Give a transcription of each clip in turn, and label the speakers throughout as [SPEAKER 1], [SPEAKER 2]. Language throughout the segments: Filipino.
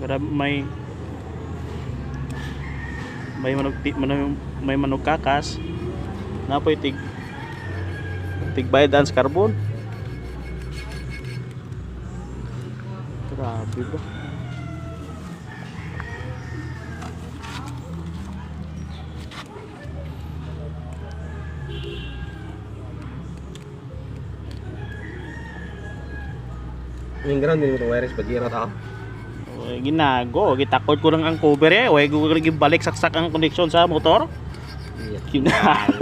[SPEAKER 1] Para may manok kakas na po tigbayad sa carbon. Grabe ba?
[SPEAKER 2] Yung ground din mo itong wireless bagira tao.
[SPEAKER 1] Ginago, gitakod ko lang ang cover eh. Huwag ko lagi balik saksak ang connection sa motor.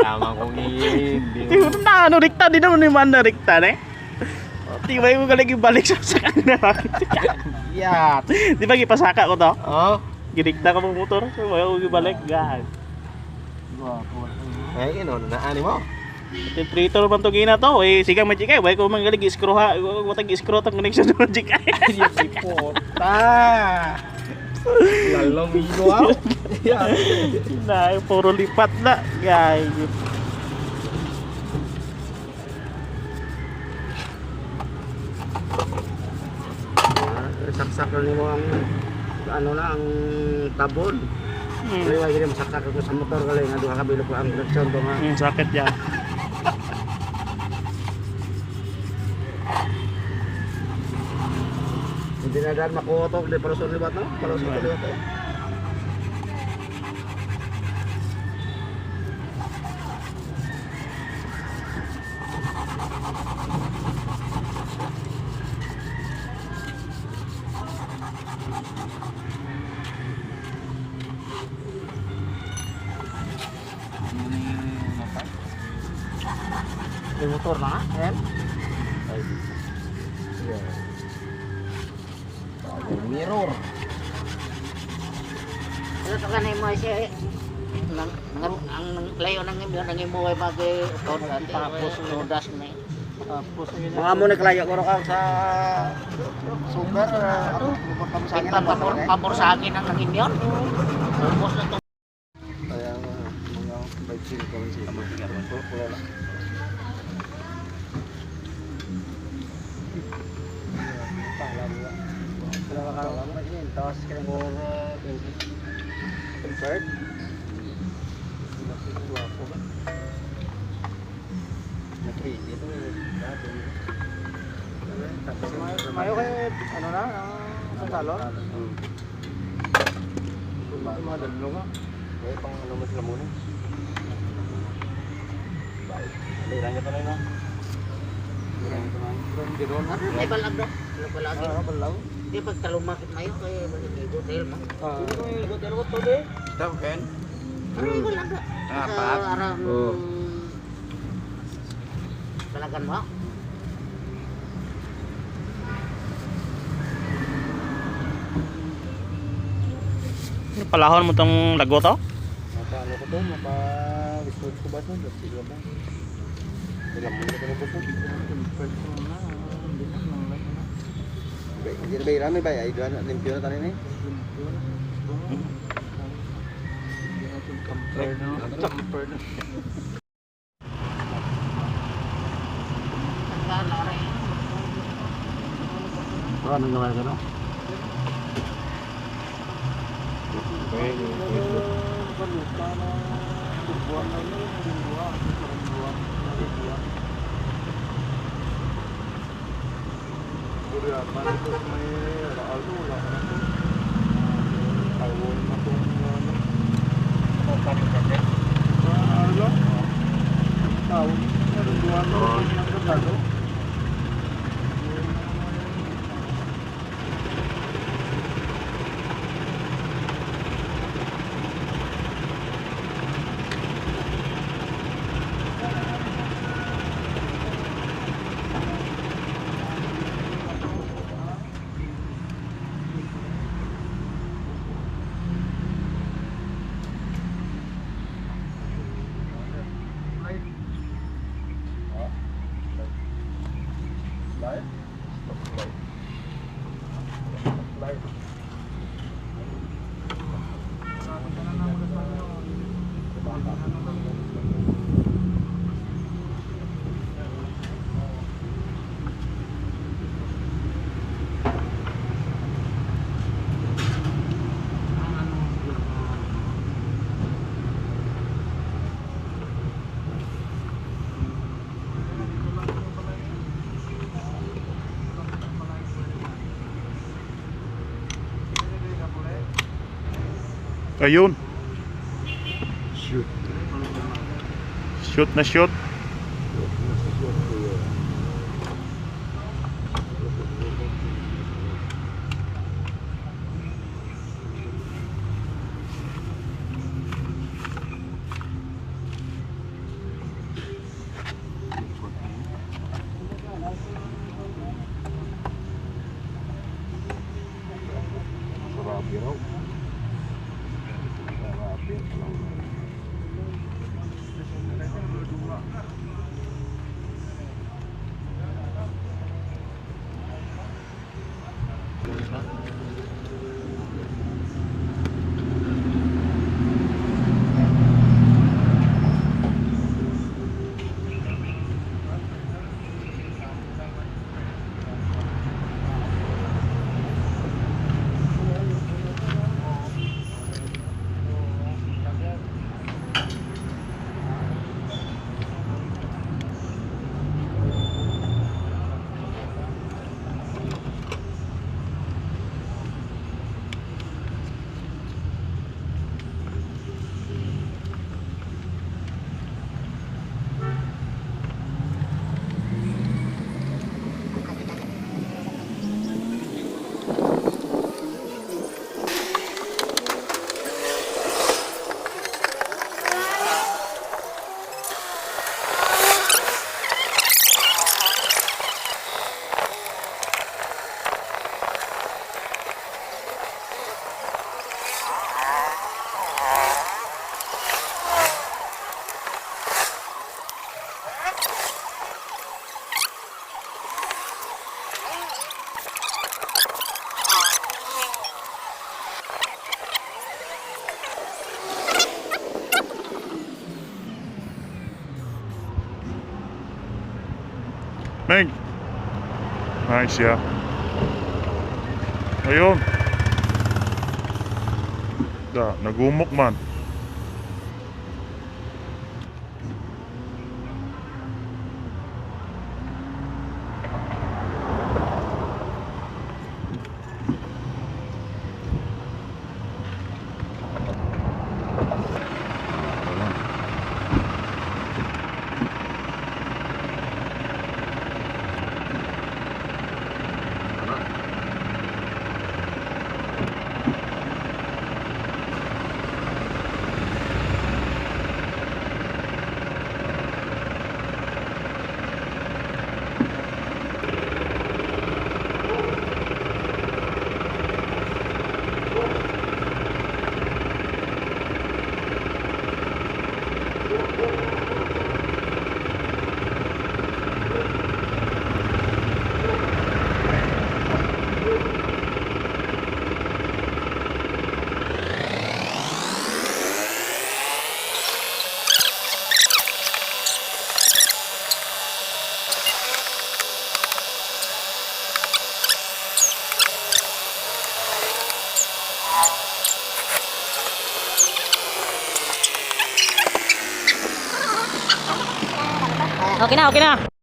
[SPEAKER 2] Lamang kong
[SPEAKER 1] Tingnan na, ano, rikta din naman naman na rikta eh. Tingnan mo ka lagi balik saksak ang nakakit.
[SPEAKER 2] Yat.
[SPEAKER 1] Di ba gipasaka ko to?
[SPEAKER 2] Oh.
[SPEAKER 1] Girikta ka mo motor, so huwag ko balik. Gag.
[SPEAKER 2] Ay, naani mo.
[SPEAKER 1] Temperature man to gina to, eh sigang magic ay, way ko man galig screw ha, watag screw tang connection sa magic ay.
[SPEAKER 2] Si puta. Lalong ilo ako.
[SPEAKER 1] Na, puro lipat na, guys.
[SPEAKER 2] Saksak lang mo ang ano na ang tabon. Kaya wag gid masaksak ko sa motor gali nga duha ka bilog ang connection to nga.
[SPEAKER 1] Sakit ya.
[SPEAKER 2] Hindi na daan makuotok di palusot libat no? Palusot libat to.
[SPEAKER 1] Yung motor na, yan.
[SPEAKER 2] Mirror.
[SPEAKER 3] Ano to kanay mo siya ang layo ng imo ay mag-upload tapos lodas na.
[SPEAKER 1] Tapos
[SPEAKER 2] Mga mo naklayo ko ka sa super ano kami sa akin
[SPEAKER 3] Pabor sa akin ang nanginyon. Ubos na to.
[SPEAKER 2] kaya mga bike ko rin sila pula lang. Tapos kaya mo convert
[SPEAKER 1] mayo kay ano na, ang salon.
[SPEAKER 2] Mga dalo nga. Kaya pang ano mas lamunin. Hindi lang ito na yun.
[SPEAKER 3] Ay balag do. Balag.
[SPEAKER 2] Balag.
[SPEAKER 3] Di pag talumakit mayo kay hotel mo.
[SPEAKER 1] Hotel ko to de.
[SPEAKER 2] Stop, Ken.
[SPEAKER 3] Aray balag do.
[SPEAKER 2] Pak.
[SPEAKER 3] Arang
[SPEAKER 2] Oh.
[SPEAKER 3] balagan mo.
[SPEAKER 1] Palahon mo tong lago to?
[SPEAKER 2] Mapa ano ko to? Mapa research ko ba ito? Sige ba? Ilang mo na ko po. Hindi na ba irami ba? Ay doon limpyo na tanin eh.
[SPEAKER 1] Camper na.
[SPEAKER 2] Ano gawa ka no?
[SPEAKER 1] Ayun.
[SPEAKER 2] Shoot.
[SPEAKER 1] Shoot na shoot.
[SPEAKER 2] Sarabi raw. Sarabi.
[SPEAKER 1] Meg. Nice, yeah. Ayun. Nagumok man.
[SPEAKER 4] Okay na, okay na.